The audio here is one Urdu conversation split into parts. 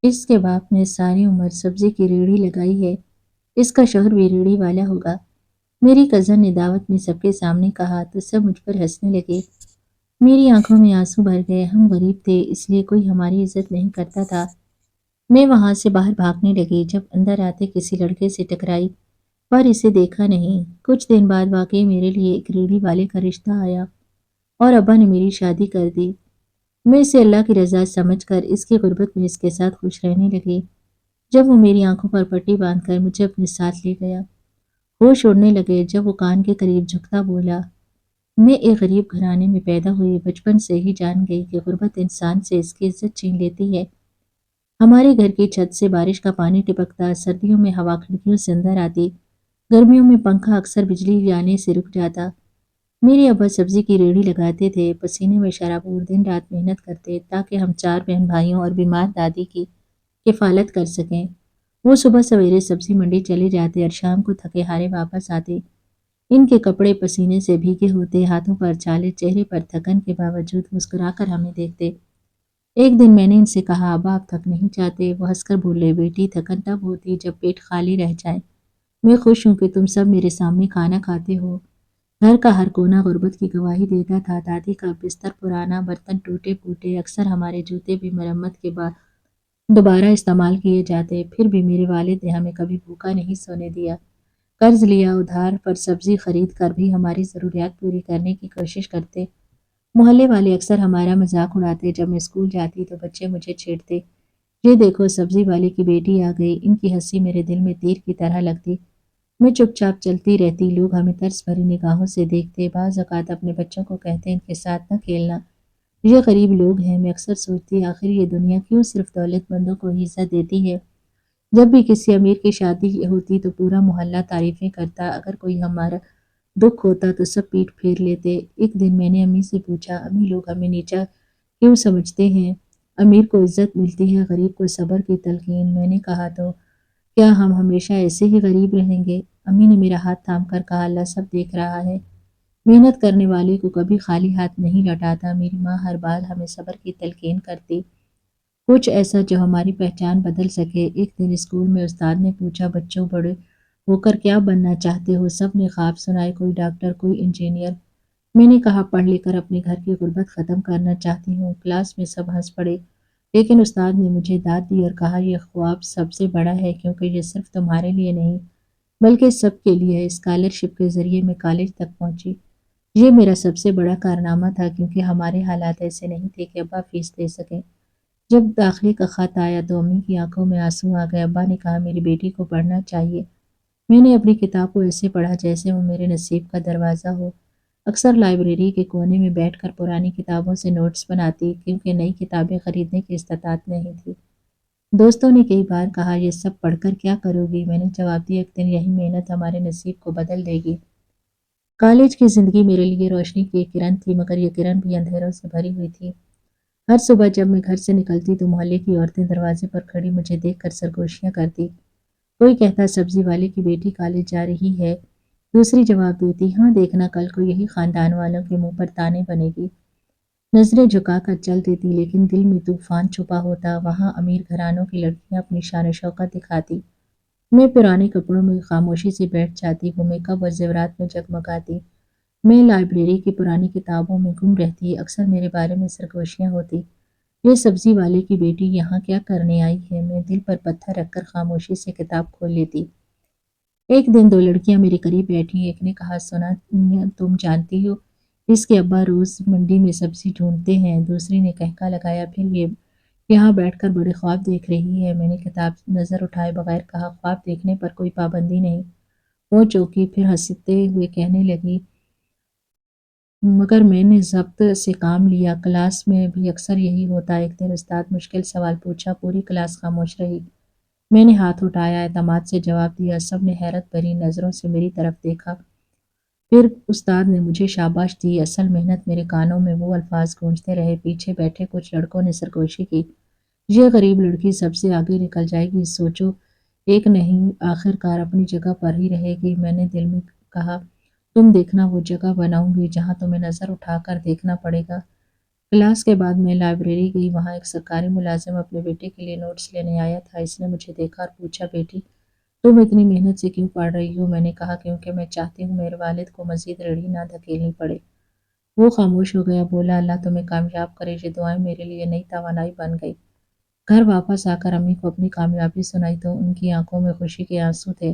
اس کے باپ نے ساری عمر سبزی کی ریڑھی لگائی ہے، اس کا شوہر بھی ریڑھی والا ہوگا۔ میری کزن نے دعوت میں سب کے سامنے کہا تو سب مجھ پر ہنسنے لگے۔ میری آنکھوں میں آنسو بھر گئے، ہم غریب تھے اس لیے کوئی ہماری عزت نہیں کرتا تھا۔ میں وہاں سے باہر بھاگنے لگی، جب اندر آتے کسی لڑکے سے ٹکرائی پر اسے دیکھا نہیں۔ کچھ دن بعد واقعی میرے لیے ایک ریڑھی والے کا رشتہ آیا اور ابا نے میری شادی کر دی۔ میں اسے اللہ کی رضا سمجھ کر اس کی غربت میں اس کے ساتھ خوش رہنے لگی۔ جب وہ میری آنکھوں پر پٹی باندھ کر مجھے اپنے ساتھ لے گیا، ہوش اڑنے لگے جب وہ کان کے قریب جھکتا بولا، میں ایک غریب گھرانے میں پیدا ہوئی، بچپن سے ہی جان گئی کہ غربت انسان سے اس کی عزت چھین لیتی ہے۔ ہمارے گھر کی چھت سے بارش کا پانی ٹپکتا، سردیوں میں ہوا کھڑکیوں سے اندر آتی، گرمیوں میں پنکھا اکثر بجلی جانے سے رک جاتا۔ میرے ابا سبزی کی ریڑھی لگاتے تھے، پسینے میں شرابور دن رات محنت کرتے تاکہ ہم 4 بہن بھائیوں اور بیمار دادی کی کفالت کر سکیں۔ وہ صبح سویرے سبزی منڈی چلے جاتے اور شام کو تھکے ہارے واپس آتے۔ ان کے کپڑے پسینے سے بھیگے ہوتے، ہاتھوں پر چھالے، چہرے پر تھکن کے باوجود مسکرا کر ہمیں دیکھتے۔ ایک دن میں نے ان سے کہا، ابا آپ تھک نہیں جاتے؟ وہ ہنس کر بولے، بیٹی تھکن تب ہوتی جب پیٹ خالی رہ جائے، میں خوش ہوں کہ تم سب میرے سامنے کھانا کھاتے ہو۔ گھر کا ہر کونا غربت کی گواہی دیتا تھا، دادی کا بستر پرانا، برتن ٹوٹے پھوٹے، اکثر ہمارے جوتے بھی مرمت کے بعد دوبارہ استعمال کیے جاتے، پھر بھی میرے والد نے ہمیں کبھی بھوکا نہیں سونے دیا۔ قرض لیا، ادھار پر سبزی خرید کر بھی ہماری ضروریات پوری کرنے کی کوشش کرتے۔ محلے والے اکثر ہمارا مذاق اڑاتے، جب میں اسکول جاتی تو بچے مجھے چھیڑتے، یہ دیکھو سبزی والے کی بیٹی آ گئی۔ ان کی ہنسی میرے دل میں تیر کی طرح لگتی۔ میں چپ چاپ چلتی رہتی، لوگ ہمیں ترس بھری نگاہوں سے دیکھتے، بعض اوقات اپنے بچوں کو کہتے ان کے ساتھ نہ کھیلنا، یہ غریب لوگ ہیں۔ میں اکثر سوچتی، آخر یہ دنیا کیوں صرف دولت مندوں کو ہی عزت دیتی ہے؟ جب بھی کسی امیر کی شادی ہوتی تو پورا محلہ تعریفیں کرتا، اگر کوئی ہمارا دکھ ہوتا تو سب پیٹھ پھیر لیتے۔ ایک دن میں نے امی سے پوچھا، امی لوگ ہمیں نیچا کیوں سمجھتے ہیں؟ امیر کو عزت ملتی ہے، غریب کو صبر کی تلقین۔ میں نے کہا تو کیا ہم ہمیشہ ایسے ہی غریب رہیں گے؟ امی نے میرا ہاتھ تھام کر کہا، اللہ سب دیکھ رہا ہے، محنت کرنے والے کو کبھی خالی ہاتھ نہیں لوٹاتا۔ میری ماں ہر بار ہمیں صبر کی تلقین کرتی، کچھ ایسا جو ہماری پہچان بدل سکے۔ ایک دن اسکول میں استاد نے پوچھا، بچوں بڑے ہو کر کیا بننا چاہتے ہو؟ سب نے خواب سنائے، کوئی ڈاکٹر، کوئی انجینئر۔ میں نے کہا، پڑھ لکھ کر اپنے گھر کی غربت ختم کرنا چاہتی ہوں۔ کلاس میں سب ہنس پڑے، لیکن استاد نے مجھے داد دی اور کہا، یہ خواب سب سے بڑا ہے کیونکہ یہ صرف تمہارے لیے نہیں بلکہ سب کے لیے ہے۔ اسکالرشپ کے ذریعے میں کالج تک پہنچی، یہ میرا سب سے بڑا کارنامہ تھا کیونکہ ہمارے حالات ایسے نہیں تھے کہ ابا فیس دے سکیں۔ جب داخلے کا خط آیا تو امی کی آنکھوں میں آنسو آ گئے۔ ابا نے کہا، میری بیٹی کو پڑھنا چاہیے۔ میں نے اپنی کتاب کو ایسے پڑھا جیسے وہ میرے نصیب کا دروازہ ہو۔ اکثر لائبریری کے کونے میں بیٹھ کر پرانی کتابوں سے نوٹس بناتی کیونکہ نئی کتابیں خریدنے کی استطاعت نہیں تھی۔ دوستوں نے کئی بار کہا، یہ سب پڑھ کر کیا کرو گی؟ میں نے جواب دیا، ایک دن یہی محنت ہمارے نصیب کو بدل دے گی۔ کالج کی زندگی میرے لیے روشنی کی ایک کرن تھی، مگر یہ کرن بھی اندھیروں سے بھری ہوئی تھی۔ ہر صبح جب میں گھر سے نکلتی تو محلے کی عورتیں دروازے پر کھڑی مجھے دیکھ کر سرگوشیاں کرتی۔ کوئی کہتا، سبزی والے کی بیٹی کالج جا رہی ہے، دوسری جواب دیتی، ہاں دیکھنا کل کو یہی خاندان والوں کے منہ پر تانے بنے گی۔ نظریں جھکا کر چل دیتی لیکن دل میں طوفان چھپا ہوتا۔ وہاں امیر گھرانوں کی لڑکیاں اپنی شان و شوکت دکھاتی، میں پرانے کپڑوں میں خاموشی سے بیٹھ جاتی، وہ میک اپ اور زیورات میں جگمگاتی۔ میں لائبریری کی پرانی کتابوں میں گم رہتی، اکثر میرے بارے میں سرگوشیاں ہوتی، یہ سبزی والے کی بیٹی یہاں کیا کرنے آئی ہے؟ میں دل پر پتھر رکھ کر خاموشی سے کتاب کھول لیتی۔ ایک دن دو لڑکیاں میرے قریب بیٹھی، ایک نے کہا، سنا تم جانتی ہو اس کے ابا روز منڈی میں سبزی ڈھونڈتے ہیں؟ دوسری نے کہکا لگایا، پھر یہ یہاں بیٹھ کر بڑے خواب دیکھ رہی ہے۔ میں نے کتاب نظر اٹھائے بغیر کہا، خواب دیکھنے پر کوئی پابندی نہیں۔ وہ چونکی، پھر ہنستے ہوئے کہنے لگی، مگر میں نے ضبط سے کام لیا، کلاس میں بھی اکثر یہی ہوتا۔ ایک دن استاد مشکل سوال پوچھا، پوری کلاس خاموش رہی۔ میں نے ہاتھ اٹھایا، اعتماد سے جواب دیا، سب نے حیرت بھری نظروں سے میری طرف دیکھا۔ پھر استاد نے مجھے شاباش دی۔ اصل محنت میرے کانوں میں وہ الفاظ گونجتے رہے۔ پیچھے بیٹھے کچھ لڑکوں نے سرگوشی کی، یہ غریب لڑکی سب سے آگے نکل جائے گی، سوچو ایک نہیں آخر کار اپنی جگہ پر ہی رہے گی۔ میں نے دل میں کہا، تم دیکھنا وہ جگہ بناؤں گی جہاں تمہیں نظر اٹھا کر دیکھنا پڑے گا، کلاس کے بعد میں لائبریری گئی، وہاں ایک سرکاری ملازم اپنے بیٹے کے لیے نوٹس لینے آیا تھا۔ اس نے مجھے دیکھا اور پوچھا، بیٹی تم اتنی محنت سے کیوں پڑھ رہی ہو؟ میں نے کہا کیونکہ میں چاہتی ہوں میرے والد کو مزید ریڑھی نہ دھکیلنی پڑے۔ وہ خاموش ہو گیا، بولا اللہ تمہیں کامیاب کرے، یہ دعائیں میرے لیے نئی توانائی بن گئی۔ گھر واپس آ کر امی کو اپنی کامیابی سنائی تو ان کی آنکھوں میں خوشی کے آنسو تھے۔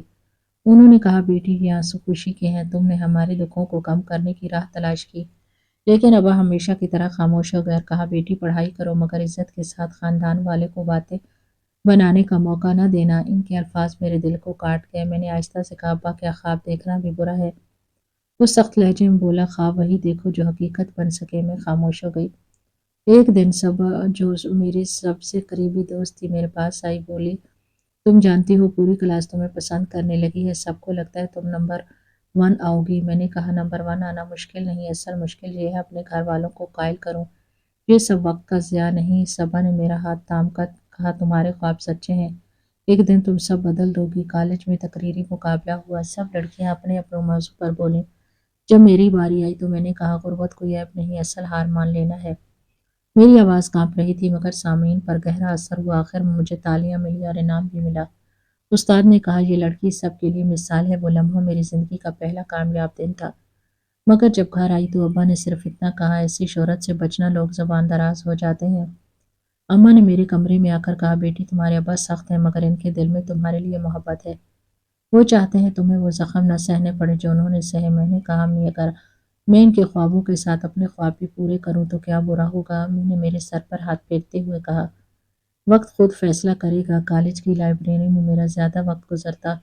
انہوں نے کہا بیٹی یہ آنسو خوشی کے ہیں، تم نے ہمارے دکھوں کو کم کرنے کی راہ تلاش کی۔ لیکن ابا ہمیشہ کی طرح خاموش ہو گیا اور کہا بیٹی پڑھائی کرو مگر عزت کے ساتھ، خاندان والے کو باتیں بنانے کا موقع نہ دینا۔ ان کے الفاظ میرے دل کو کاٹ گئے۔ میں نے آہستہ سے کہا ابا کیا خواب دیکھنا بھی برا ہے؟ وہ سخت لہجے میں بولا خواب وہی دیکھو جو حقیقت بن سکے۔ میں خاموش ہو گئی۔ ایک دن صبح جو میری سب سے قریبی دوست تھی میرے پاس آئی، بولی تم جانتی ہو پوری کلاس تمہیں پسند کرنے لگی ہے، سب کو لگتا ہے تم نمبر 1 آؤ گی۔ میں نے کہا نمبر 1 آنا مشکل نہیں، اصل مشکل یہ ہے اپنے گھر والوں کو قائل کروں۔ یہ سب وقت کا ضیاع نہیں۔ صبا نے میرا ہاتھ تھام کر کہا تمہارے خواب سچے ہیں، ایک دن تم سب بدل دو گی۔ کالج میں تقریری مقابلہ ہوا، سب لڑکیاں اپنے اپنے موضوع پر بولیں۔ جب میری باری آئی تو میں نے کہا غربت کوئی عیب نہیں، اصل ہار مان لینا ہے۔ میری آواز کانپ رہی تھی مگر سامعین پر گہرا اثر ہوا۔ آخر میں مجھے تالیاں ملی اور انعام بھی ملا۔ استاد نے کہا یہ لڑکی سب کے لیے مثال ہے۔ وہ لمحہ میری زندگی کا پہلا کامیاب دن تھا۔ مگر جب گھر آئی تو ابا نے صرف اتنا کہا ایسی شہرت سے بچنا لوگ زبان دراز ہو جاتے ہیں۔ اماں نے میرے کمرے میں آ کر کہا بیٹی تمہارے ابا سخت ہیں مگر ان کے دل میں تمہارے لیے محبت ہے، وہ چاہتے ہیں تمہیں وہ زخم نہ سہنے پڑے جو انہوں نے سہے۔ میں نے کہا امی اگر میں ان کے خوابوں کے ساتھ اپنے خواب بھی پورے کروں تو کیا برا ہوگا؟ امی نے میرے سر پر ہاتھ پھیرتے ہوئے کہا وقت خود فیصلہ کرے گا۔ کالج کی لائبریری میں میرا زیادہ وقت گزرتا۔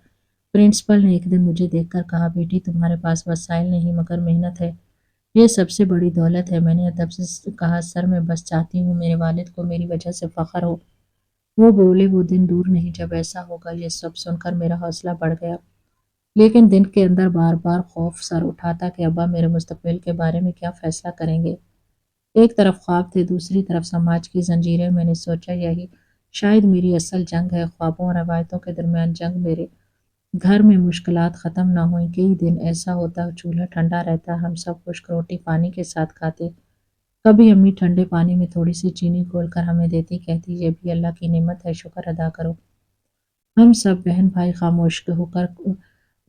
پرنسپل نے ایک دن مجھے دیکھ کر کہا بیٹی تمہارے پاس وسائل نہیں مگر محنت ہے، یہ سب سے بڑی دولت ہے۔ میں نے ادب سے کہا سر میں بس چاہتی ہوں میرے والد کو میری وجہ سے فخر ہو۔ وہ بولے وہ دن دور نہیں جب ایسا ہوگا۔ یہ سب سن کر میرا حوصلہ بڑھ گیا، لیکن دن کے اندر بار بار خوف سر اٹھاتا کہ ابا میرے مستقبل کے بارے میں کیا فیصلہ کریں گے۔ ایک طرف خواب تھے، دوسری طرف سماج کی زنجیریں۔ میں نے سوچا یہی شاید میری اصل جنگ ہے، خوابوں اور روایتوں کے درمیان جنگ۔ میرے گھر میں مشکلات ختم نہ ہوئیں، کئی دن ایسا ہوتا چولہا ٹھنڈا رہتا، ہم سب خشک روٹی پانی کے ساتھ کھاتے۔ کبھی امی ٹھنڈے پانی میں تھوڑی سی چینی گھول کر ہمیں دیتی، کہتی یہ بھی اللہ کی نعمت ہے، شکر ادا کرو۔ ہم سب بہن بھائی خاموش ہو کر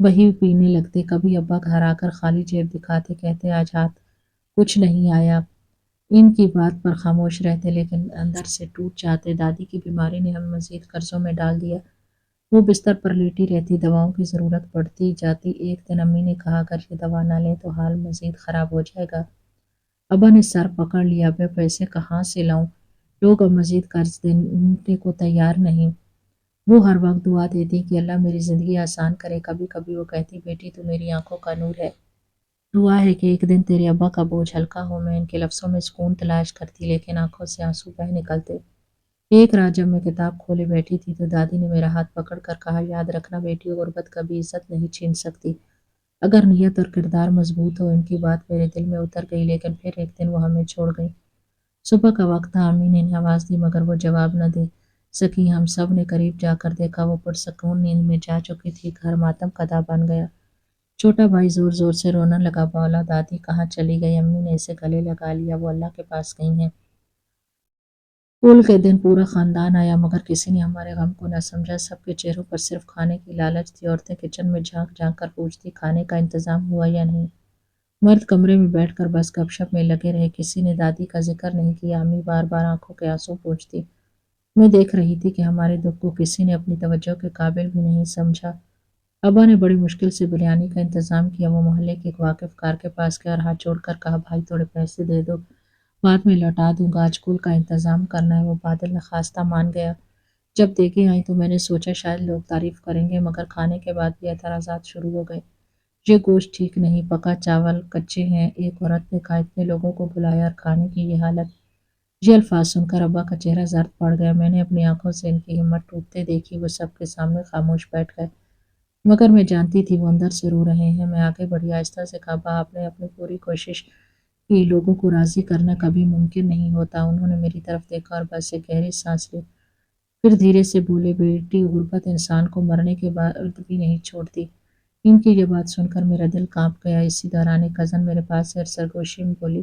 وہی پینے لگتے۔ کبھی ابا گھر آ کر خالی جیب دکھاتے، کہتے آج ہاتھ کچھ نہیں آیا۔ ان کی بات پر خاموش رہتے لیکن اندر سے ٹوٹ جاتے۔ دادی کی بیماری نے ہمیں مزید قرضوں میں ڈال دیا، وہ بستر پر لیٹی رہتی، دواؤں کی ضرورت پڑتی جاتی۔ ایک دن امی نے کہا اگر یہ دوا نہ لیں تو حال مزید خراب ہو جائے گا۔ ابا نے سر پکڑ لیا، میں پیسے کہاں سے لاؤں؟ لوگ اب مزید قرض دینے کو تیار نہیں۔ وہ ہر وقت دعا دیتی کہ اللہ میری زندگی آسان کرے۔ کبھی کبھی وہ کہتی بیٹی تو میری آنکھوں کا نور ہے، دعا ہے کہ ایک دن تیرے ابا کا بوجھ ہلکا ہو۔ میں ان کے لفظوں میں سکون تلاش کرتی لیکن آنکھوں سے آنسو بہہ نکلتے۔ ایک رات جب میں کتاب کھولے بیٹھی تھی تو دادی نے میرا ہاتھ پکڑ کر کہا یاد رکھنا بیٹی غربت کبھی عزت نہیں چھین سکتی اگر نیت اور کردار مضبوط ہو۔ ان کی بات میرے دل میں اتر گئی لیکن پھر ایک دن وہ ہمیں چھوڑ گئی۔ صبح کا وقت تھا، امی نے آواز دی مگر وہ جواب نہ دے سکی۔ ہم سب نے قریب جا کر دیکھا، وہ پرسکون نیند میں جا چکی تھی۔ گھر ماتم کدا بن گیا۔ چھوٹا بھائی زور زور سے رونا لگا، بولا دادی کہاں چلی گئی؟ امی نے اسے گلے لگا لیا، وہ اللہ کے پاس گئی ہیں۔ اسکول کے دن پورا خاندان آیا مگر کسی نے ہمارے غم کو نہ سمجھا، سب کے چہروں پر صرف کھانے کی لالچ تھی۔ عورتیں کچن میں جھانک جھانک کر پوچھتی کھانے کا انتظام ہوا یا نہیں، مرد کمرے میں بیٹھ کر بس گپ شپ میں لگے رہے، کسی نے دادی کا ذکر نہیں کیا۔ امی بار بار آنکھوں کے آنسو پوچھتی، میں دیکھ رہی تھی کہ ہمارے دکھ کو کسی نے اپنی توجہ کے قابل بھی نہیں سمجھا۔ ابا نے بڑی مشکل سے بریانی کا انتظام کیا، وہ محلے کے ایک واقف کار کے پاس گیا اور ہاتھ جوڑ کر کہا بھائی تھوڑے پیسے دے دو، بعد میں لوٹا دوں گا، آج کل کا انتظام کرنا ہے۔ وہ بادل نخواستہ مان گیا۔ جب دیکھے آئی تو میں نے سوچا شاید لوگ تعریف کریں گے مگر کھانے کے بعد بھی اعتراضات شروع ہو گئے، یہ گوشت ٹھیک نہیں، پکا چاول کچے ہیں۔ ایک عورت نے کہا اتنے لوگوں کو بلایا اور کھانے کی یہ حالت۔ یہ الفاظ سن کر ابا کا چہرہ زرد پڑ گیا، میں نے اپنی آنکھوں سے ان کی ہمت ٹوٹتے دیکھی، وہ سب کے سامنے خاموش بیٹھ گئے مگر میں جانتی تھی وہ اندر سے رو رہے ہیں۔ میں آگے بڑھی، آہستہ سے کہا ابا آپ نے اپنی پوری کوشش کی، لوگوں کو راضی کرنا کبھی ممکن نہیں ہوتا۔ انہوں نے میری طرف دیکھا اور بس ایک گہری سانس لی، پھر دھیرے سے بولے بیٹی غربت انسان کو مرنے کے بعد بھی نہیں چھوڑتی۔ ان کی یہ بات سن کر میرا دل کانپ گیا۔ اسی دوران ایک کزن میرے پاس سے سرگوشی میں بولی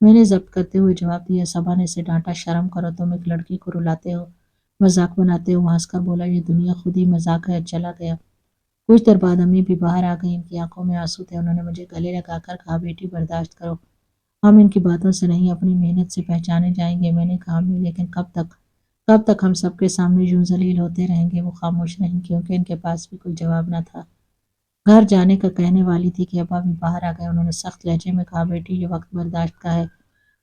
میں نے ضبط کرتے ہوئے جواب دیا۔ صبا نے اسے ڈانٹا، شرم کرو، تم ایک لڑکی کو رلاتے ہو، مذاق بناتے ہو۔ وہ ہنس کر بولا، یہ دنیا خود ہی مذاق ہے، چلا گیا۔ کچھ دیر بعد امی بھی باہر آ گئی، ان کی آنکھوں میں آنسو تھے۔ انہوں نے مجھے گلے لگا کر کہا، بیٹی برداشت کرو، ہم ان کی باتوں سے نہیں اپنی محنت سے پہچانے جائیں گے۔ میں نے کہا، امی لیکن کب تک ہم سب کے سامنے یوں ذلیل ہوتے رہیں گے؟ وہ خاموش رہیں کیونکہ ان کے پاس بھی کوئی جواب نہ تھا۔ گھر جانے کا کہنے والی تھی کہ ابا بھی باہر آ گئے۔ انہوں نے سخت لہجے میں کہا، بیٹی یہ وقت برداشت کا ہے،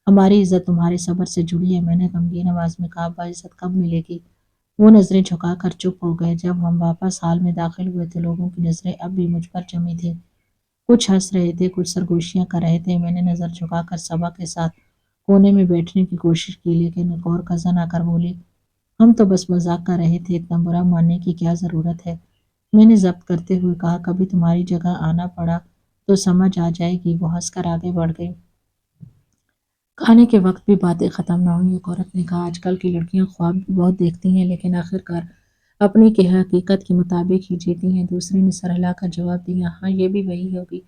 ہماری عزت تمہارے صبر سے جڑی ہے۔ میں نے غمگین آواز میں کہا، ابا عزت کب ملے گی؟ وہ نظریں جھکا کر چپ ہو گئے۔ جب ہم واپس ہال میں داخل ہوئے تو لوگوں کی نظریں اب بھی مجھ پر جمی تھیں۔ کچھ ہنس رہے تھے، کچھ سرگوشیاں کر رہے تھے۔ میں نے نظر جھکا کر صبا کے ساتھ کونے میں بیٹھنے کی کوشش کی، لیکن ایک اور کزن آ کر بولی، ہم تو بس مذاق کر رہے تھے، اتنا برا ماننے کی کیا ضرورت ہے؟ میں نے ضبط کرتے ہوئے کہا، کبھی تمہاری جگہ آنا پڑا تو سمجھ آ جائے گی۔ وہ ہنس کر آگے بڑھ گئی۔ کھانے کے وقت بھی باتیں ختم نہ ہوئی۔ ایک عورت نے کہا، آج کل کی لڑکیاں خواب بھی بہت دیکھتی ہیں لیکن آخرکار اپنی کی حقیقت کے مطابق ہی جیتی ہیں۔ دوسری نے سر ہلا کر جواب دیا، ہاں یہ بھی وہی ہوگی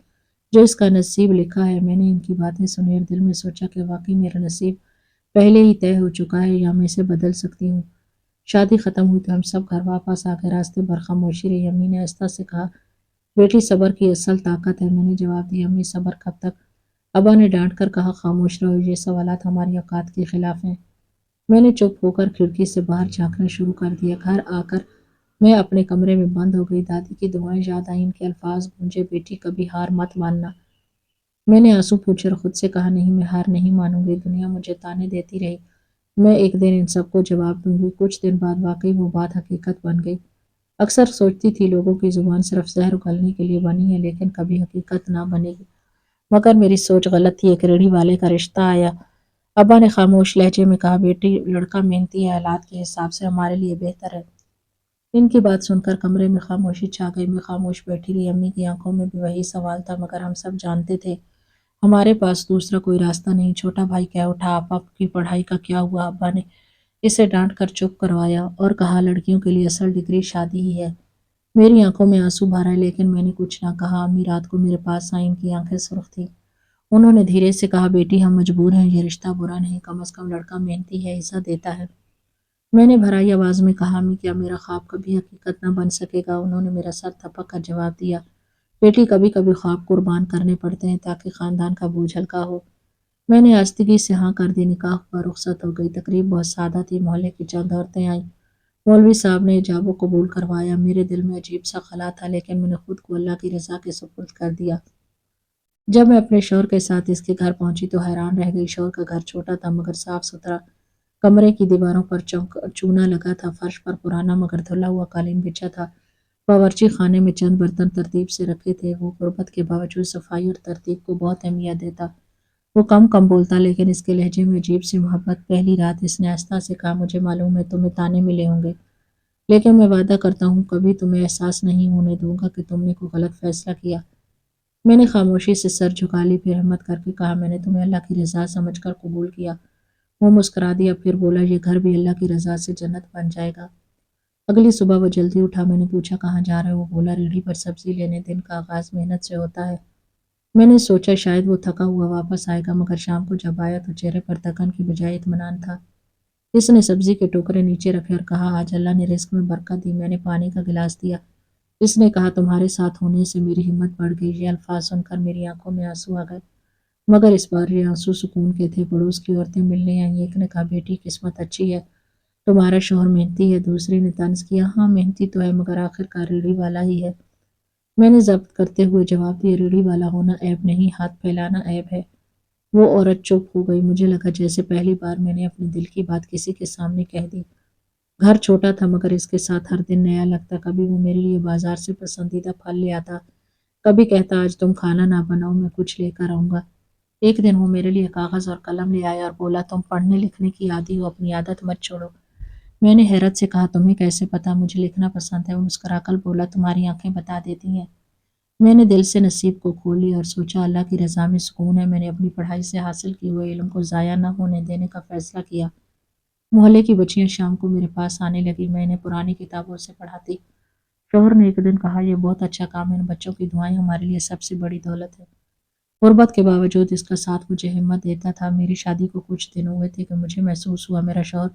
جو اس کا نصیب لکھا ہے۔ میں نے ان کی باتیں سنی اور دل میں سوچا کہ واقعی میرا نصیب پہلے ہی طے ہو چکا ہے یا میں اسے بدل سکتی ہوں۔ شادی ختم ہوئی تو ہم سب گھر واپس آ گئے۔ راستے بھر خاموشی رہی۔ امی نے آہستہ سے کہا، بیٹی صبر کی اصل طاقت ہے۔ میں نے جواب دیا، امی صبر کب تک؟ ابا نے ڈانٹ کر کہا، خاموش رہو، یہ سوالات ہماری اوقات کے خلاف ہیں۔ میں نے چپ ہو کر کھڑکی سے باہر جھانکنا شروع کر دیا۔ گھر آ کر میں اپنے کمرے میں بند ہو گئی۔ دادی کی دعائیں یاد آئیں، ان کے الفاظ گونجے، بیٹی کبھی ہار مت ماننا۔ میں نے آنسو پوچھے اور خود سے کہا، نہیں میں ہار نہیں مانوں گی۔ دنیا مجھے تانے دیتی رہی، میں ایک دن ان سب کو جواب دوں گی۔ کچھ دن بعد واقعی وہ بات حقیقت بن گئی۔ اکثر سوچتی تھی لوگوں کی زبان صرف زہر اگلنے کے لیے بنی ہے لیکن کبھی حقیقت نہ بنے گی، مگر میری سوچ غلط تھی۔ ایک ریڑھی والے کا رشتہ آیا۔ ابا نے خاموش لہجے میں کہا، بیٹی لڑکا محنتی ہے، حالات کے حساب سے ہمارے لیے بہتر ہے۔ ان کی بات سن کر کمرے میں خاموشی چھا گئی۔ میں خاموش بیٹھی رہی۔ امی کی آنکھوں میں بھی وہی سوال تھا، مگر ہم سب جانتے تھے ہمارے پاس دوسرا کوئی راستہ نہیں۔ چھوٹا بھائی کہہ اٹھا، آپا کی پڑھائی کا کیا ہوا؟ ابا نے اسے ڈانٹ کر چپ کروایا اور کہا، لڑکیوں کے لیے اصل ڈگری شادی ہی ہے۔ میری آنکھوں میں آنسو بھر آئے لیکن میں نے کچھ نہ کہا۔ امی رات کو میرے پاس آئیں، ان کی آنکھیں سرخ تھیں۔ انہوں نے دھیرے سے کہا، بیٹی ہم مجبور ہیں، یہ رشتہ برا نہیں، کم از کم لڑکا محنتی ہے، عزت دیتا ہے۔ میں نے بھرائی آواز میں کہا، امی کیا میرا خواب کبھی حقیقت نہ بن سکے گا؟ انہوں نے میرا سر تھپک کر جواب دیا، بیٹی کبھی کبھی خواب قربان کرنے پڑتے ہیں تاکہ خاندان کا بوجھ ہلکا ہو۔ میں نے آہستگی سے ہاں کر دی۔ نکاح ہوا، رخصت ہو گئی۔ تقریب بہت سادہ تھی۔ محلے کی چند عورتیں آئیں، مولوی صاحب نے حجاب و قبول کروایا۔ میرے دل میں عجیب سا خلا تھا لیکن میں نے خود کو اللہ کی رضا کے سپرد کر دیا۔ جب میں اپنے شوہر کے ساتھ اس کے گھر پہنچی تو حیران رہ گئی۔ شوہر کا گھر چھوٹا تھا مگر صاف ستھرا۔ کمرے کی دیواروں پر چونا لگا تھا، فرش پر پرانا مگر دھلا ہوا قالین بچھا تھا۔ باورچی خانے میں چند برتن ترتیب سے رکھے تھے۔ وہ غربت کے باوجود صفائی اور ترتیب کو بہت اہمیت دیتا۔ وہ کم بولتا لیکن اس کے لہجے میں عجیب سی محبت۔ پہلی رات اس نے آہستہ سے کہا، مجھے معلوم ہے تمہیں تانے ملے ہوں گے لیکن میں وعدہ کرتا ہوں کبھی تمہیں احساس نہیں ہونے دوں گا کہ تم نے کوئی غلط فیصلہ کیا۔ میں نے خاموشی سے سر جھکا لی، پھر ہمت کر کے کہا، میں نے تمہیں اللہ کی رضا سمجھ کر قبول کیا۔ وہ مسکرا دیا، پھر بولا، یہ گھر بھی اللہ کی رضا سے جنت بن جائے گا۔ اگلی صبح وہ جلدی اٹھا۔ میں نے پوچھا، کہاں جا رہے ہو؟ وہ بولا، ریڑھی پر سبزی لینے، دن کا آغاز محنت سے ہوتا ہے۔ میں نے سوچا شاید وہ تھکا ہوا واپس آئے گا، مگر شام کو جب آیا تو چہرے پر تھکن کی بجائے اطمینان تھا۔ اس نے سبزی کے ٹوکرے نیچے رکھے اور کہا، آج اللہ نے رزق میں برکت دی۔ میں نے پانی کا گلاس دیا۔ اس نے کہا، تمہارے ساتھ ہونے سے میری ہمت بڑھ گئی۔ یہ الفاظ سن کر میری آنکھوں میں آنسو آ گئے، مگر اس بار یہ آنسو سکون کے تھے۔ پڑوس کی عورتیں ملنے آئیں۔ ایک نے کہا، بیٹی قسمت اچھی ہے، تمہارا شوہر محنتی ہے۔ دوسری نے طنز کیا، ہاں محنتی تو ہے مگر آخرکار ریڑھی والا ہی ہے۔ میں نے ضبط کرتے ہوئے جواب دیا، ریڑھی والا ہونا عیب نہیں، ہاتھ پھیلانا عیب ہے۔ وہ عورت چپ ہو گئی۔ مجھے لگا جیسے پہلی بار میں نے اپنے دل کی بات کسی کے سامنے کہہ دی۔ گھر چھوٹا تھا مگر اس کے ساتھ ہر دن نیا لگتا۔ کبھی وہ میرے لیے بازار سے پسندیدہ پھل لے آتا، کبھی کہتا، آج تم کھانا نہ بناؤ، میں کچھ لے کر آؤں گا۔ ایک دن وہ میرے لیے کاغذ اور قلم لے آیا اور بولا، تم پڑھنے لکھنے کی عادی ہو، اپنی عادت مت چھوڑو۔ میں نے حیرت سے کہا، تمہیں کیسے پتا مجھے لکھنا پسند ہے؟ وہ مسکرا کر بولا، تمہاری آنکھیں بتا دیتی ہیں۔ میں نے دل سے نصیب کو کھول لیا اور سوچا اللہ کی رضا میں سکون ہے۔ میں نے اپنی پڑھائی سے حاصل کیے ہوئے علم کو ضائع نہ ہونے دینے کا فیصلہ کیا۔ محلے کی بچیاں شام کو میرے پاس آنے لگی، میں انہیں پرانی کتابوں سے پڑھاتی۔ شوہر نے ایک دن کہا، یہ بہت اچھا کام ہے، ان بچوں کی دعائیں ہمارے لیے سب سے بڑی دولت ہے۔ غربت کے باوجود اس کا ساتھ مجھے ہمت دیتا تھا۔ میری شادی کو کچھ دن ہوئے تھے کہ مجھے محسوس ہوا میرا شوہر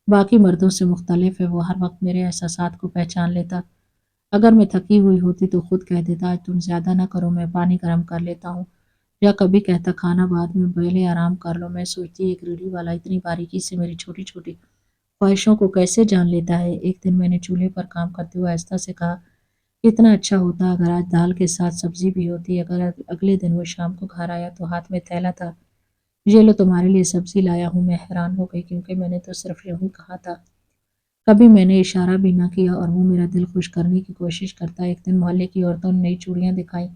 باقی مردوں سے مختلف ہے۔ وہ ہر وقت میرے احساسات کو پہچان لیتا۔ اگر میں تھکی ہوئی ہوتی تو خود کہہ دیتا آج تم زیادہ نہ کرو، میں پانی گرم کر لیتا ہوں، یا کبھی کہتا کھانا بعد میں، پہلے آرام کر لو۔ میں سوچتی ایک ریڑھی والا اتنی باریکی سے میری چھوٹی چھوٹی خواہشوں کو کیسے جان لیتا ہے۔ ایک دن میں نے چولہے پر کام کرتے ہوئے آہستہ سے کہا کتنا اچھا ہوتا اگر آج دال کے ساتھ سبزی بھی ہوتی۔ اگر اگلے دن وہ شام کو گھر آیا تو ہاتھ میں تھیلا تھا، یہ لو تمہارے لیے سبزی لایا ہوں۔ میں حیران ہو گئی کیونکہ میں نے تو صرف یوں کہا تھا، کبھی میں نے اشارہ بھی نہ کیا، اور وہ میرا دل خوش کرنے کی کوشش کرتا۔ ایک دن محلے کی عورتوں نے نئی چوڑیاں دکھائیں،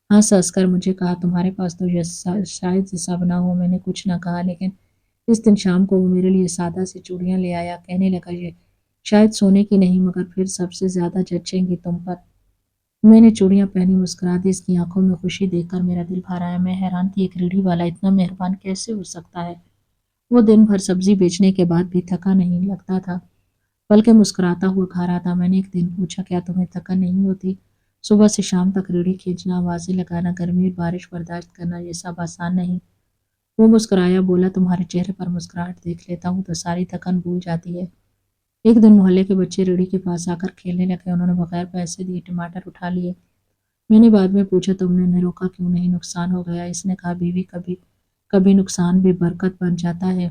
ہنس ہنس کر مجھے کہا تمہارے پاس تو یہ شاید یہ سب نہ ہو۔ میں نے کچھ نہ کہا، لیکن اس دن شام کو وہ میرے لیے سادہ سی چوڑیاں لے آیا، کہنے لگا یہ شاید سونے کی نہیں مگر پھر سب سے زیادہ جچیں گی تم پر۔ میں نے چوڑیاں پہنی، مسکرا دی، اس کی آنکھوں میں خوشی دیکھ کر میرا دل بھر آیا۔ میں حیران تھی ایک ریڑھی والا اتنا مہربان کیسے ہو سکتا ہے۔ وہ دن بھر سبزی بیچنے کے بعد بھی تھکا نہیں لگتا تھا، بلکہ مسکراتا ہوا کھا رہا تھا۔ میں نے ایک دن پوچھا کیا تمہیں تھکن نہیں ہوتی؟ صبح سے شام تک ریڑھی کھینچنا، آوازیں لگانا، گرمی اور بارش برداشت کرنا، یہ سب آسان نہیں۔ وہ مسکرایا، بولا تمہارے چہرے پر مسکراہٹ دیکھ لیتا ہوں تو ساری تھکن بھول جاتی ہے۔ ایک دن محلے کے بچے ریڑھی کے پاس آ کر کھیلنے لگے، انہوں نے بغیر پیسے دیے ٹماٹر اٹھا لیے۔ میں نے بعد میں پوچھا تم نے انہیں روکا کیوں نہیں، نقصان ہو گیا؟ اس نے کہا بیوی کبھی کبھی نقصان بھی برکت بن جاتا ہے۔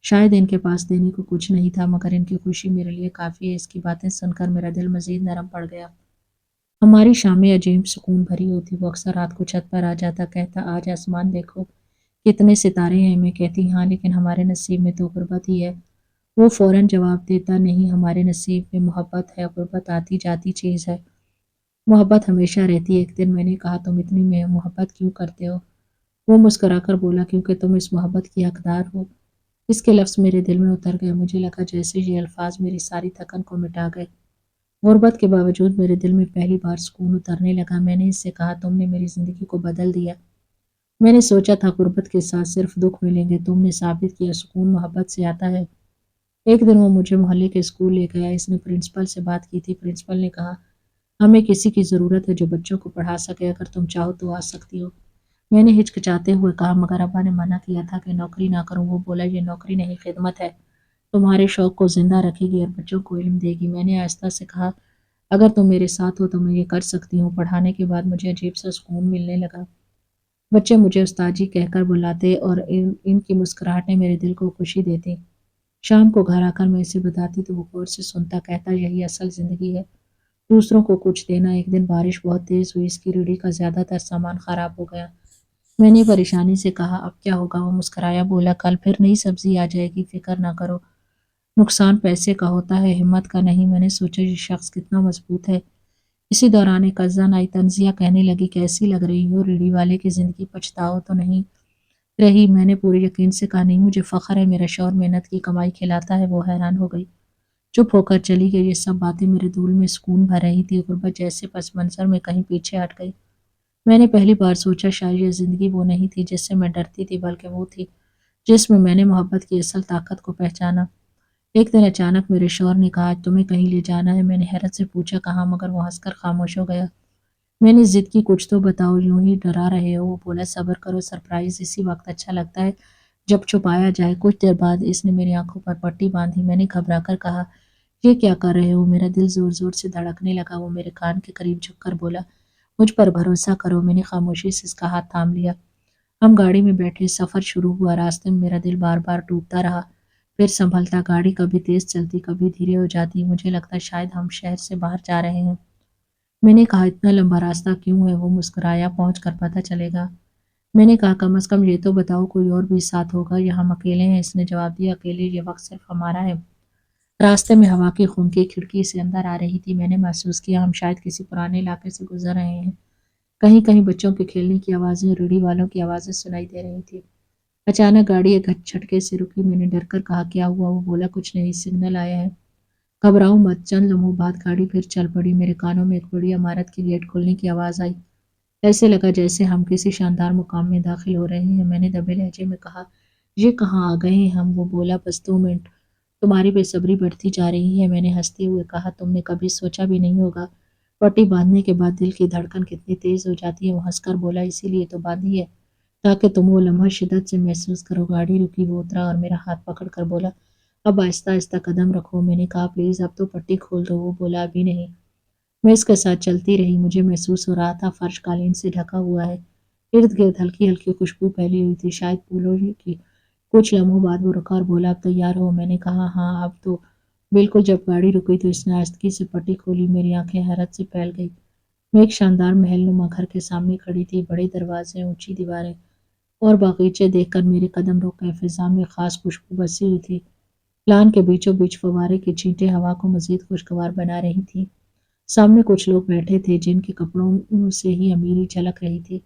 شاید ان کے پاس دینے کو کچھ نہیں تھا مگر ان کی خوشی میرے لیے کافی ہے۔ اس کی باتیں سن کر میرا دل مزید نرم پڑ گیا۔ ہماری شامیں عجیب سکون بھری ہوتی۔ وہ اکثر رات کو چھت پر آ جاتا، کہتا آج آسمان دیکھو کتنے ستارے ہیں۔ میں کہتی ہاں لیکن ہمارے نصیب میں تو غربت ہی ہے۔ وہ فوراً جواب دیتا نہیں، ہمارے نصیب میں محبت ہے، غربت آتی جاتی چیز ہے، محبت ہمیشہ رہتی ہے۔ ایک دن میں نے کہا تم اتنی محبت کیوں کرتے ہو؟ وہ مسکرا کر بولا کیونکہ تم اس محبت کی حقدار ہو۔ اس کے لفظ میرے دل میں اتر گئے، مجھے لگا جیسے یہ الفاظ میری ساری تھکن کو مٹا گئے۔ غربت کے باوجود میرے دل میں پہلی بار سکون اترنے لگا۔ میں نے اس سے کہا تم نے میری زندگی کو بدل دیا۔ میں نے سوچا تھا غربت کے ساتھ صرف دکھ ملیں گے، تم نے ثابت کیا سکون محبت سے آتا ہے۔ ایک دن وہ مجھے محلے کے اسکول لے گیا، اس نے پرنسپل سے بات کی تھی۔ پرنسپل نے کہا ہمیں کسی کی ضرورت ہے جو بچوں کو پڑھا سکے، اگر تم چاہو تو آ سکتی ہو۔ میں نے ہچکچاتے ہوئے کہا مگر ابا نے منع کیا تھا کہ نوکری نہ کروں۔ وہ بولا یہ نوکری نہیں خدمت ہے، تمہارے شوق کو زندہ رکھے گی اور بچوں کو علم دے گی۔ میں نے آہستہ سے کہا اگر تم میرے ساتھ ہو تو میں یہ کر سکتی ہوں۔ پڑھانے کے بعد مجھے عجیب سا سکون ملنے لگا۔ بچے مجھے استاد جی کہہ کر بلاتے اور ان کی مسکراہٹیں میرے دل کو خوشی دیتی۔ شام کو گھر آ کر میں اسے بتاتی تو وہ غور سے سنتا، کہتا یہی اصل زندگی ہے، دوسروں کو کچھ دینا۔ ایک دن بارش بہت تیز ہوئی، اس کی ریڑھی کا زیادہ تر سامان خراب ہو گیا۔ میں نے پریشانی سے کہا اب کیا ہوگا؟ وہ مسکرایا، بولا کل پھر نئی سبزی آ جائے گی، فکر نہ کرو، نقصان پیسے کا ہوتا ہے ہمت کا نہیں۔ میں نے سوچا یہ شخص کتنا مضبوط ہے۔ اسی دوران ایک اذان آئی، تنزیہ کہنے لگی کیسی لگ رہی ہو؟ ریڑھی والے کی زندگی پچھتاؤ تو نہیں رہی؟ میں نے پورے یقین سے کہا نہیں، مجھے فخر ہے، میرا شوہر محنت کی کمائی کھلاتا ہے۔ وہ حیران ہو گئی، چپ ہو کر چلی گئی۔ یہ سب باتیں میرے دل میں سکون بھر رہی تھی، غربت جیسے پس منظر میں کہیں پیچھے ہٹ گئی۔ میں نے پہلی بار سوچا شاید یہ زندگی وہ نہیں تھی جس سے میں ڈرتی تھی، بلکہ وہ تھی جس میں نے محبت کی اصل طاقت کو پہچانا۔ ایک دن اچانک میرے شوہر نے کہا آج تمہیں کہیں لے جانا ہے۔ میں نے حیرت سے پوچھا کہاں، مگر وہ ہنس کر خاموش ہو گیا۔ میں نے ضد کی کچھ تو بتاؤ، یوں ہی ڈرا رہے ہو؟ وہ بولا صبر کرو، سرپرائز اسی وقت اچھا لگتا ہے جب چھپایا جائے۔ کچھ دیر بعد اس نے میری آنکھوں پر پٹی باندھی۔ میں نے گھبرا کر کہا یہ کیا کر رہے ہو؟ میرا دل زور زور سے دھڑکنے لگا۔ وہ میرے کان کے قریب جھک کر بولا مجھ پر بھروسہ کرو۔ میں نے خاموشی سے اس کا ہاتھ تھام لیا۔ ہم گاڑی میں بیٹھے، سفر شروع ہوا۔ راستے میں میرا دل بار بار ٹوٹتا رہا، پھر سنبھلتا۔ گاڑی کبھی تیز چلتی، کبھی دھیرے ہو جاتی۔ مجھے لگتا شاید ہم شہر سے باہر جا رہے ہیں۔ میں نے کہا اتنا لمبا راستہ کیوں ہے؟ وہ مسکرایا، پہنچ کر پتہ چلے گا۔ میں نے کہا کم از کم یہ تو بتاؤ کوئی اور بھی ساتھ ہوگا یا ہم اکیلے ہیں؟ اس نے جواب دیا اکیلے، یہ وقت صرف ہمارا ہے۔ راستے میں ہوا کی خونکی کھڑکی سے اندر آ رہی تھی۔ میں نے محسوس کیا ہم شاید کسی پرانے علاقے سے گزر رہے ہیں۔ کہیں کہیں بچوں کے کھیلنے کی آوازیں، ریڑھی والوں کی آوازیں سنائی دے رہی تھی۔ اچانک گاڑی ایک جھٹکے سے رکی۔ میں نے ڈر کر کہا کیا ہوا؟ وہ بولا کچھ نہیں، سگنل آیا ہے، گھبراؤ مت۔ چند لمحوں بعد گاڑی پھر چل پڑی۔ میرے کانوں میں ایک بڑی عمارت کے گیٹ کھلنے کی آواز آئی۔ ایسے لگا جیسے ہم کسی شاندار مقام میں داخل ہو رہے ہیں۔ میں نے دبے لہجے میں کہا یہ کہاں آ گئے ہیں ہم؟ وہ بولا بس 2 منٹ، تمہاری بے صبری بڑھتی جا رہی ہے۔ میں نے ہنستے ہوئے کہا تم نے کبھی سوچا بھی نہیں ہوگا پٹی باندھنے کے بعد دل کی دھڑکن کتنی تیز ہو جاتی ہے۔ وہ ہنس کر بولا، اسی لیے تو باندھی ہے تاکہ تم وہ لمحہ شدت سے محسوس کرو۔ گاڑی رکی، وہ اترا اور میرا ہاتھ پکڑ کر بولا، اب آہستہ آہستہ قدم رکھو۔ میں نے کہا، پلیز اب تو پٹی کھول دو۔ وہ بولا، ابھی نہیں۔ میں اس کے ساتھ چلتی رہی۔ مجھے محسوس ہو رہا تھا فرش قالین سے ڈھکا ہوا ہے، ارد گرد ہلکی ہلکی خوشبو پھیلی ہوئی تھی، شاید پھولوں کی۔ کچھ لمحوں بعد وہ رکا اور بولا، اب تیار ہو؟ میں نے کہا، ہاں اب تو بالکل۔ جب گاڑی رکی تو اس نے آہستگی سے پٹی کھولی۔ میری آنکھیں حیرت سے پھیل گئی۔ میں ایک شاندار محل نما گھر کے سامنے کھڑی تھی۔ بڑے دروازے، اونچی دیواریں اور باغیچے دیکھ کر میرے قدم رک گئے۔ فضا میں خاص خوشبو بسی ہوئی تھی۔ لان کے بیچوں بیچ فوارے کی چھینٹیں ہوا کو مزید خوشگوار بنا رہی تھیں۔ سامنے کچھ لوگ بیٹھے تھے جن کے کپڑوں سے ہی امیری جھلک رہی تھی۔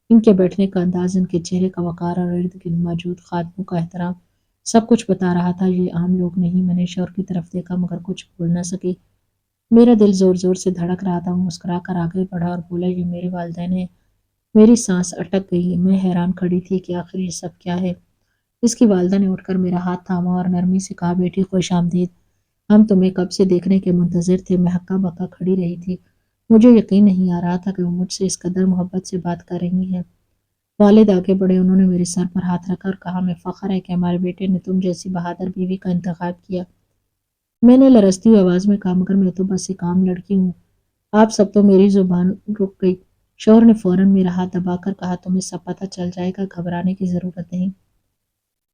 ان کے بیٹھنے کا انداز، ان کے چہرے کا وقار اور ارد گرد موجود خادموں کا احترام سب کچھ بتا رہا تھا یہ عام لوگ نہیں۔ میں نے شوہر کی طرف دیکھا مگر کچھ بول نہ سکی۔ میرا دل زور زور سے دھڑک رہا تھا۔ وہ مسکرا کر آگے بڑھا اور بولا، یہ میرے والدین ہیں۔ میری سانس اٹک گئی۔ میں حیران کھڑی تھی کہ آخر یہ سب کیا ہے۔ اس کی والدہ نے اٹھ کر میرا ہاتھ تھاما اور نرمی سے کہا، بیٹی خوش آمدید، ہم تمہیں کب سے دیکھنے کے منتظر تھے۔ میں ہکا بکا کھڑی رہی تھی۔ مجھے یقین نہیں آ رہا تھا کہ وہ مجھ سے اس قدر محبت سے بات کر رہی ہیں۔ والد آگے بڑھے، انہوں نے میرے سر پر ہاتھ رکھا اور کہا، میں فخر ہے کہ ہمارے بیٹے نے تم جیسی بہادر بیوی کا انتخاب کیا۔ میں نے لرزتی ہوئی آواز میں کہا، مگر میں تو بس ایک عام لڑکی ہوں۔ آپ سب تو میری زبان رک گئی۔ شوہر نے فوراً میرا ہاتھ دبا کر کہا، تمہیں سب پتہ چل جائے گا، گھبرانے کی ضرورت نہیں۔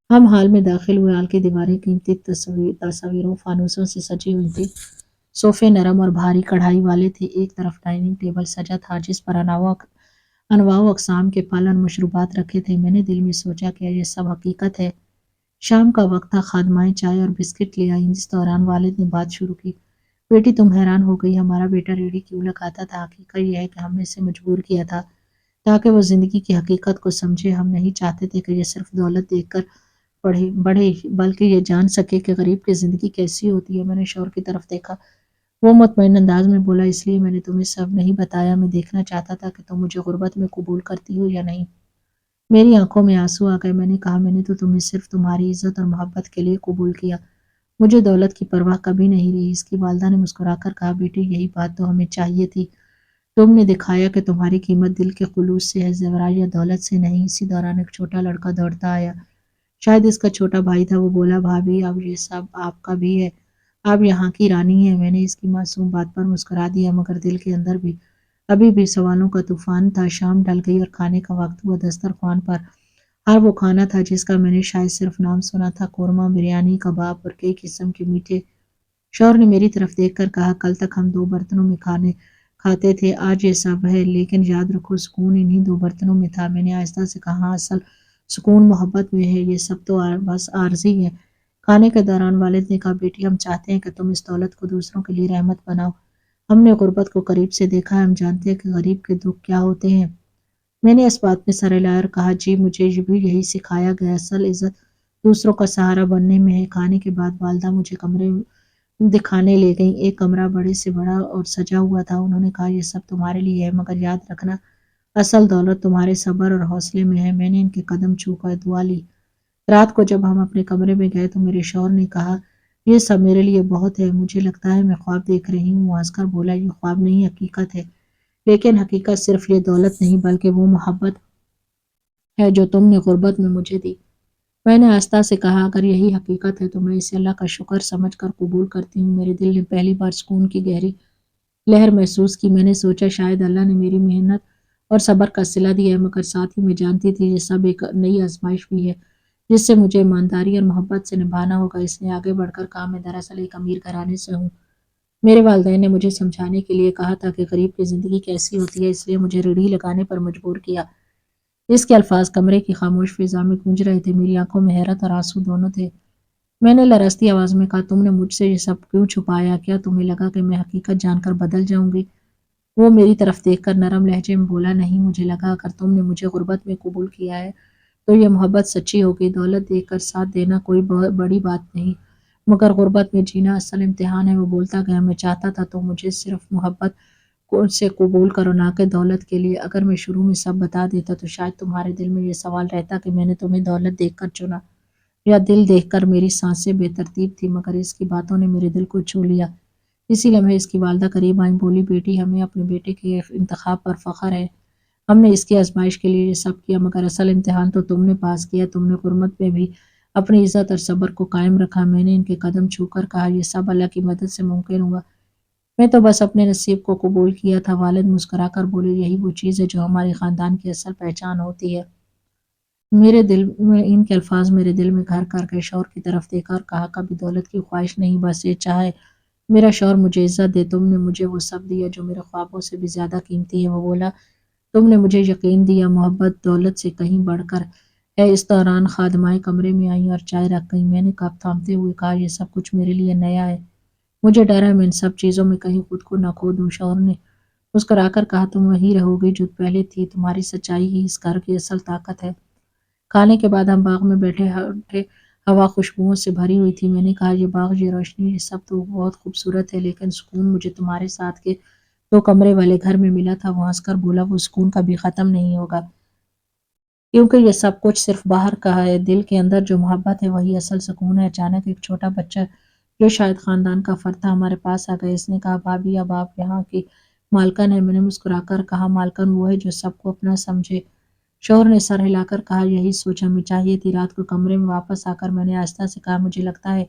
ہم ہال میں داخل ہوئے۔ ہال کی دیواریں قیمتی تصویروں، فانوسوں سے سجی ہوئی تھی۔ صوفے نرم اور بھاری کڑھائی والے تھے۔ ایک طرف ڈائننگ ٹیبل سجا تھا جس پر انواع و اقسام کے پھل اور مشروبات رکھے تھے۔ میں نے دل میں سوچا، کیا یہ سب حقیقت ہے؟ شام کا وقت تھا۔ خادمائیں چائے اور بسکٹ لے آئیں۔ اس دوران والد نے بات شروع کی، بیٹی تم حیران ہو گئی ہمارا بیٹا ریڑھی کیوں لگاتا تھا؟ حقیقت یہ ہے کہ ہم نے اسے مجبور کیا تھا تاکہ وہ زندگی کی حقیقت کو سمجھے۔ ہم نہیں چاہتے تھے کہ یہ صرف دولت دیکھ کر بڑھے بلکہ یہ جان سکے کہ غریب کی زندگی کیسی ہوتی ہے۔ میں نے شوہر کی طرف دیکھا۔ وہ مطمئن انداز میں بولا، اس لیے میں نے تمہیں سب نہیں بتایا۔ میں دیکھنا چاہتا تھا کہ تم مجھے غربت میں قبول کرتی ہو یا نہیں۔ میری آنکھوں میں آنسو آ گئے۔ میں نے کہا، میں نے تو تمہیں صرف تمہاری عزت اور محبت کے لیے قبول کیا، مجھے دولت کی پرواہ کبھی نہیں رہی۔ اس کی والدہ نے مسکرا کر کہا، بیٹی یہی بات تو ہمیں چاہیے تھی۔ تم نے دکھایا کہ تمہاری قیمت دل کے خلوص سے ہے، زیورات یا دولت سے نہیں۔ اسی دوران ایک چھوٹا لڑکا دوڑتا آیا، شاید اس کا چھوٹا بھائی تھا۔ وہ بولا، بھابھی اب یہ سب آپ کا بھی ہے، آپ یہاں کی رانی ہیں۔ میں نے اس کی معصوم بات پر مسکرا دیا مگر دل کے اندر بھی ابھی بھی سوالوں کا طوفان تھا۔ شام ڈل گئی اور کھانے کا وقت ہوا۔ دسترخوان پر ہر وہ کھانا تھا جس کا میں نے شاید صرف نام سنا تھا، قورمہ، بریانی، کباب اور کئی قسم کے میٹھے۔ شوہر نے میری طرف دیکھ کر کہا، کل تک ہم 2 برتنوں میں کھاتے تھے، آج یہ سب ہے، لیکن یاد رکھو سکون انہی 2 برتنوں میں تھا۔ میں نے آہستہ سے کہا، ہاں اصل سکون محبت میں ہے، یہ سب تو بس عارضی ہے۔ کھانے کے دوران والد نے کہا، بیٹی ہم چاہتے ہیں کہ تم اس دولت کو دوسروں کے لیے رحمت بناؤ۔ ہم نے غربت کو قریب سے دیکھا ہے، ہم جانتے ہیں کہ غریب کے دکھ کیا ہوتے ہیں۔ میں نے اس بات میں سر ہلایا اور کہا، جی مجھے بھی یہی سکھایا گیا، اصل عزت دوسروں کا سہارا بننے میں ہے۔ کھانے کے بعد والدہ مجھے کمرے دکھانے لے گئیں۔ ایک کمرہ بڑے سے بڑا اور سجا ہوا تھا۔ انہوں نے کہا، یہ سب تمہارے لیے ہے مگر یاد رکھنا اصل دولت تمہارے صبر اور حوصلے میں ہے۔ میں نے ان کے قدم چھو کر دعا لی۔ رات کو جب ہم اپنے کمرے میں گئے تو میرے شوہر نے کہا، یہ سب میرے لیے بہت ہے، مجھے لگتا ہے میں خواب دیکھ رہی ہوں۔ وہ ہنس کر بولا، یہ خواب نہیں حقیقت ہے، لیکن حقیقت صرف یہ دولت نہیں بلکہ وہ محبت ہے جو تم نے غربت میں مجھے دی۔ میں نے آہستہ سے کہا، اگر یہی حقیقت ہے تو میں اسے اللہ کا شکر سمجھ کر قبول کرتی ہوں۔ میرے دل نے پہلی بار سکون کی گہری لہر محسوس کی۔ میں نے سوچا شاید اللہ نے میری محنت اور صبر کا صلہ دیا ہے، مگر ساتھ ہی میں جانتی تھی یہ سب ایک نئی آزمائش بھی ہے جس سے مجھے ایمانداری اور محبت سے نبھانا ہوگا۔ اس نے آگے بڑھ کر کہا، میں دراصل ایک امیر گھرانے سے ہوں۔ میرے والدین نے مجھے سمجھانے کے لیے کہا تھا کہ غریب کی زندگی کیسی ہوتی ہے، اس لیے مجھے ریڑھی لگانے پر مجبور کیا۔ اس کے الفاظ کمرے کی خاموش فضا میں گونج رہے تھے۔ میری آنکھوں میں حیرت اور آنسو دونوں تھے۔ میں نے لرزتی آواز میں کہا، تم نے مجھ سے یہ سب کیوں چھپایا؟ کیا تمہیں لگا کہ میں حقیقت جان کر بدل جاؤں گی؟ وہ میری طرف دیکھ کر نرم لہجے میں بولا، نہیں، مجھے لگا اگر تم نے مجھے غربت میں قبول کیا ہے تو یہ محبت سچی ہوگی۔ دولت دیکھ کر ساتھ دینا کوئی بڑی بات نہیں، مگر غربت میں جینا اصل امتحان ہے۔ وہ بولتا گیا، میں چاہتا تھا تم مجھے صرف محبت سے قبول کرو، نہ کہ دولت کے لیے۔ اگر میں شروع میں سب بتا دیتا تو شاید تمہارے دل میں یہ سوال رہتا کہ میں نے تمہیں دولت دیکھ کر چنا یا دل دیکھ کر۔ میری سانسیں بے ترتیب تھی مگر اس کی باتوں نے میرے دل کو چھو لیا۔ اسی لمحے اس کی والدہ قریب آئیں، بولی بیٹی ہمیں اپنے بیٹے کے انتخاب پر فخر ہے، ہم نے اس کی آزمائش کے لیے یہ سب کیا مگر اصل امتحان تو تم نے پاس کیا، تم نے غربت میں بھی اپنی عزت اور صبر کو قائم رکھا۔ میں نے ان کے قدم چھو کر کہا یہ سب اللہ کی مدد سے ممکن ہوا، میں تو بس اپنے نصیب کو قبول کیا تھا۔ والد مسکرا کر بولے یہی وہ چیز ہے جو ہمارے خاندان کی اصل پہچان ہوتی ہے۔ میرے دل میں ان کے الفاظ میرے دل میں گھر کر کے شوہر کی طرف دیکھا اور کہا کبھی دولت کی خواہش نہیں، بس یہ چاہے میرا شوہر مجھے عزت دے، تم نے مجھے وہ سب دیا جو میرے خوابوں سے بھی زیادہ قیمتی ہے۔ وہ بولا تم نے مجھے یقین دیا، محبت دولت سے کہیں بڑھ کر ہے۔ اس دوران خادمائیں کمرے میں آئیں اور چائے رکھ گئیں۔ میں نے کپ تھامتے ہوئے کہا یہ سب کچھ میرے لیے نیا ہے، مجھے ڈر ہے میں ان سب چیزوں میں کہیں خود کو نہ کھو دوں۔ شوہر نے مسکرا کر کہا تم وہی رہو گی جو پہلے تھی، تمہاری سچائی ہی اس گھر کی اصل طاقت ہے۔ کھانے کے بعد ہم باغ میں بیٹھے تھے، ہوا خوشبوؤں سے بھری ہوئی تھی۔ میں نے کہا یہ باغ، یہ روشنی، یہ سب تو بہت خوبصورت ہے، لیکن سکون مجھے تمہارے ساتھ کے 2 کمرے والے گھر میں ملا تھا۔ وہ ہنس کر بولا وہ سکون کبھی ختم نہیں ہوگا، کیونکہ یہ سب کچھ صرف باہر کا ہے، دل کے اندر جو محبت ہے وہی اصل سکون ہے۔ اچانک ایک چھوٹا بچہ جو شاید خاندان کا فرد تھا ہمارے پاس آ گیا۔ اس نے کہا بھابھی اب آپ یہاں کی مالکن ہیں۔ میں نے مسکرا کر کہا مالکن وہ ہے جو سب کو اپنا سمجھے۔ شوہر نے سر ہلا کر کہا یہی سوچ ہمیں چاہیے تھی۔ رات کو کمرے میں واپس آ کر میں نے آہستہ سے کہا مجھے لگتا ہے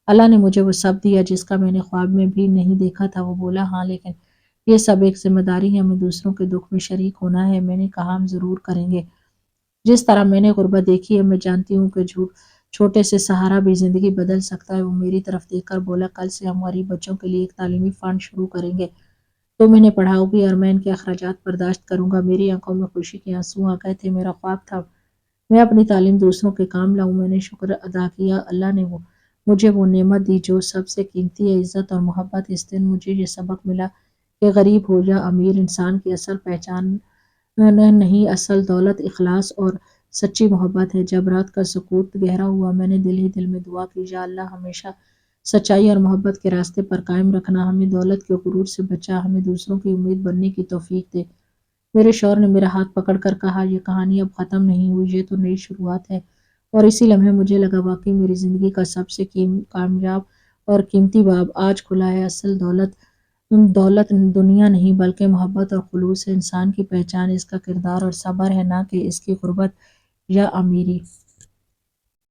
اللہ نے مجھے وہ سب دیا جس کا میں نے خواب میں بھی نہیں دیکھا تھا۔ وہ بولا ہاں، لیکن یہ سب ایک ذمہ داری ہے، ہمیں دوسروں کے دکھ میں شریک ہونا ہے۔ میں نے کہا ہم ضرور کریں گے، جس طرح میں نے غربت دیکھی ہے میں جانتی ہوں کہ چھوٹے سے سہارا بھی زندگی بدل سکتا ہے۔ وہ میری طرف دیکھ کر بولا کل سے ہم غریب بچوں کے لیے ایک تعلیمی فنڈ شروع کریں گے، تم انہیں پڑھاؤ گی اور میں ان کے اخراجات برداشت کروں گا۔ میری آنکھوں میں خوشی کے آنسو آ گئے تھے، میرا خواب تھا میں اپنی تعلیم دوسروں کے کام لاؤں۔ میں نے شکر ادا کیا اللہ نے مجھے وہ نعمت دی جو سب سے قیمتی ہے، عزت اور محبت۔ اس دن مجھے یہ سبق ملا کہ غریب ہو یا امیر، انسان کی اصل پہچان نہیں، اصل دولت اخلاص اور سچی محبت ہے۔ جب رات کا سکوت گہرا ہوا میں نے دل ہی دل میں دعا کی یا اللہ ہمیشہ سچائی اور محبت کے راستے پر قائم رکھنا، ہمیں دولت کے غرور سے بچا، ہمیں دوسروں کی امید بننے کی توفیق دے۔ میرے شوہر نے میرا ہاتھ پکڑ کر کہا یہ کہانی اب ختم نہیں ہوئی، یہ تو نئی شروعات ہے۔ اور اسی لمحے مجھے لگا واقعی میری زندگی کا سب سے کامیاب اور قیمتی باب آج کھلا ہے۔ اصل دولت دنیا نہیں بلکہ محبت اور خلوص ہے، انسان کی پہچان اس کا کردار اور صبر ہے، نہ کہ اس کی غربت یا امیری۔